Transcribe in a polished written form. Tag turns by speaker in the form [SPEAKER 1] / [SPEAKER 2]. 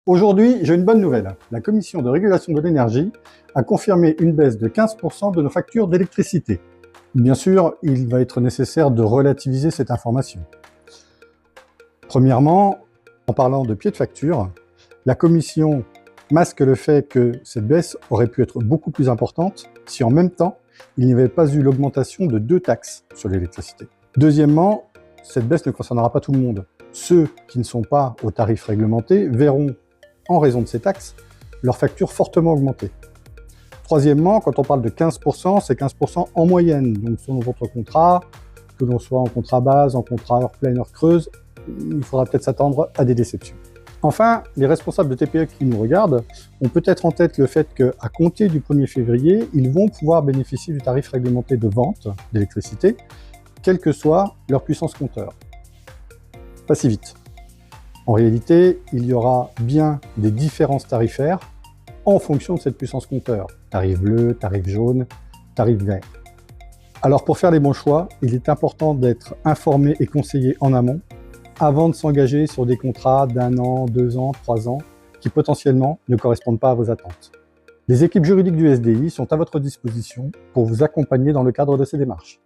[SPEAKER 1] Aujourd'hui, j'ai une bonne nouvelle. La Commission de régulation de l'énergie a confirmé une baisse de 15% de nos factures d'électricité. Bien sûr, il va être nécessaire de relativiser cette information. Premièrement, en parlant de pied de facture, la Commission masque le fait que cette baisse aurait pu être beaucoup plus importante si en même temps, il n'y avait pas eu l'augmentation de 2 taxes sur l'électricité. Deuxièmement, cette baisse ne concernera pas tout le monde. Ceux qui ne sont pas aux tarifs réglementés verront, en raison de ces taxes, leurs factures fortement augmenter. Troisièmement, quand on parle de 15%, c'est 15% en moyenne. Donc selon votre contrat, que l'on soit en contrat base, en contrat heure pleine, heure creuse, il faudra peut-être s'attendre à des déceptions. Enfin, les responsables de TPE qui nous regardent ont peut-être en tête le fait qu'à compter du 1er février, ils vont pouvoir bénéficier du tarif réglementé de vente d'électricité, quelle que soit leur puissance compteur. Pas si vite. En réalité, il y aura bien des différences tarifaires en fonction de cette puissance compteur. Tarif bleu, tarif jaune, tarif vert. Alors pour faire les bons choix, il est important d'être informé et conseillé en amont avant de s'engager sur des contrats d'1 an, 2 ans, 3 ans qui potentiellement ne correspondent pas à vos attentes. Les équipes juridiques du SDI sont à votre disposition pour vous accompagner dans le cadre de ces démarches.